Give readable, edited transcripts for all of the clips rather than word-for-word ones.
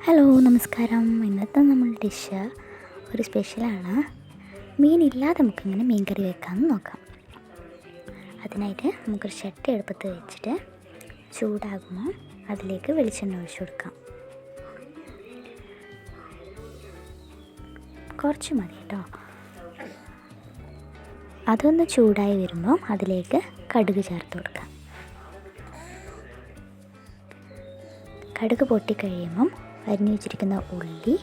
Hello നമസ്കാരം. ഇന്നത്തെ നമ്മുടെ ഡിഷ് ഒരു സ്പെഷ്യലാണ്. മീനില്ലാതെ നമുക്കിങ്ങനെ മീൻ കറി വെക്കാമെന്ന് നോക്കാം. അതിനായിട്ട് നമുക്കൊരു ചട്ടി അടുപ്പത്ത് വെച്ചിട്ട് ചൂടാകുമ്പോൾ അതിലേക്ക് വെളിച്ചെണ്ണ ഒഴിച്ചു കൊടുക്കാം. കുറച്ച് മതി കേട്ടോ. അതൊന്ന് ചൂടായി വരുമ്പോൾ അതിലേക്ക് കടുക് ചേർത്ത് കൊടുക്കാം. കടുക് പൊട്ടിക്കഴിയുമ്പം അരിഞ്ഞു വെച്ചിരിക്കുന്ന ഉള്ളി,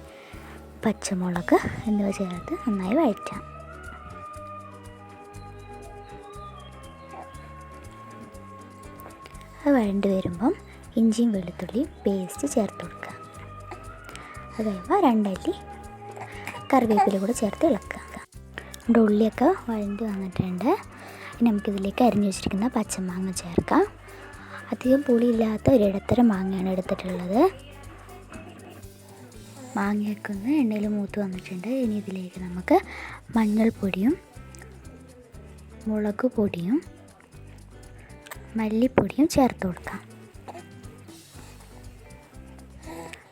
പച്ചമുളക് എന്നിവ ചേർത്ത് നന്നായി വഴറ്റാം. അത് വഴണ്ട് വരുമ്പം ഇഞ്ചിയും വെളുത്തുള്ളിയും പേസ്റ്റ് ചേർത്ത് കൊടുക്കുക. അത് കഴിയുമ്പോൾ 2 അല്ലി കറിവേപ്പില കൂടെ ചേർത്ത് ഇളക്കുക. നമ്മുടെ ഉള്ളിയൊക്കെ വഴണ്ട് വന്നിട്ടുണ്ട്. ഇനി നമുക്കിതിലേക്ക് അരിഞ്ഞു വെച്ചിരിക്കുന്ന പച്ചമാങ്ങ ചേർക്കാം. അധികം പുളിയില്ലാത്ത ഒരിടത്തരം മാങ്ങയാണ് എടുത്തിട്ടുള്ളത്. മാങ്ങയൊക്കെ ഒന്ന് എണ്ണയിൽ മൂത്ത് വന്നിട്ടുണ്ട്. ഇനി ഇതിലേക്ക് നമുക്ക് മഞ്ഞൾപ്പൊടിയും മുളക് പൊടിയും മല്ലിപ്പൊടിയും ചേർത്ത് കൊടുക്കാം.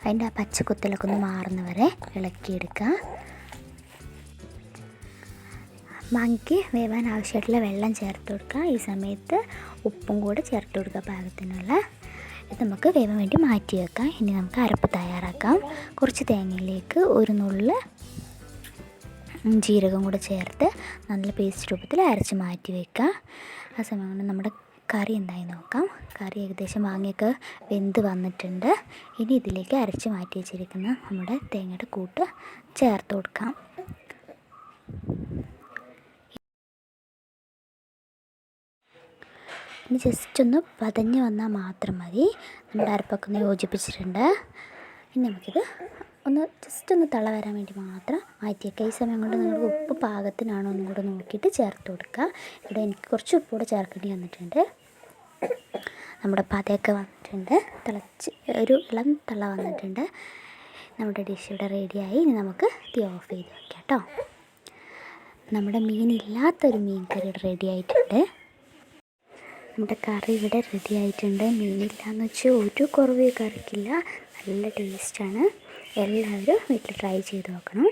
അതിൻ്റെ ആ പച്ചക്കുത്തലൊക്കെ ഒന്ന് മാറുന്നവരെ ഇളക്കിയെടുക്കുക. മാങ്ങയ്ക്ക് വേവാൻ ആവശ്യമായിട്ടുള്ള വെള്ളം ചേർത്ത് കൊടുക്കുക. ഈ സമയത്ത് ഉപ്പും കൂടെ ചേർത്ത് കൊടുക്കുക പാകത്തിനുള്ള. ഇത് നമുക്ക് വേവാൻ വേണ്ടി മാറ്റി വെക്കാം. ഇനി നമുക്ക് അരപ്പ് തയ്യാറാക്കാം. കുറച്ച് തേങ്ങയിലേക്ക് ഒരു നുള്ള് ജീരകം കൂടെ ചേർത്ത് നല്ല പേസ്റ്റ് രൂപത്തിൽ അരച്ച് മാറ്റി വെക്കുക. ആ സമയം കൊണ്ട് നമ്മുടെ കറി എന്തായി നോക്കാം. കറി ഏകദേശം മാങ്ങയൊക്കെ വെന്ത് വന്നിട്ടുണ്ട്. ഇനി ഇതിലേക്ക് അരച്ച് മാറ്റി വെച്ചിരിക്കുന്ന നമ്മുടെ തേങ്ങയുടെ കൂട്ട് ചേർത്ത് കൊടുക്കാം. ഇനി ജസ്റ്റ് ഒന്ന് പതഞ്ഞ് വന്നാൽ മാത്രം മതി. നമ്മുടെ അരപ്പൊക്കെ ഒന്ന് യോജിപ്പിച്ചിട്ടുണ്ട്. ഇനി നമുക്കിത് ജസ്റ്റ് ഒന്ന് തള വരാൻ വേണ്ടി മാത്രം മാറ്റി വയ്ക്കുക. ഈ സമയം കൊണ്ട് നിങ്ങൾക്ക് ഉപ്പ് പാകത്തിനാണോ എന്നും കൂടെ നോക്കിയിട്ട് ചേർത്ത് കൊടുക്കുക. ഇവിടെ എനിക്ക് കുറച്ച് ഉപ്പ് കൂടെ ചേർക്കേണ്ടി വന്നിട്ടുണ്ട്. നമ്മുടെ പതയൊക്കെ വന്നിട്ടുണ്ട്. തിളച്ച് ഒരു ഇളം തള വന്നിട്ടുണ്ട്. നമ്മുടെ ഡിഷ് ഇവിടെ റെഡിയായി. ഇനി നമുക്ക് തീ ഓഫ് ചെയ്ത് വയ്ക്കാം കേട്ടോ. നമ്മുടെ മീനില്ലാത്തൊരു മീൻ കറി റെഡി ആയിട്ടുണ്ട്. നമ്മുടെ കറി ഇവിടെ റെഡി ആയിട്ടുണ്ട്. മീനില്ലാന്ന് വെച്ചാൽ ഒരു കുറവ് കറിക്കില്ല. നല്ല ടേസ്റ്റാണ്. എല്ലാവരും വീട്ടിൽ ട്രൈ ചെയ്ത് നോക്കണം.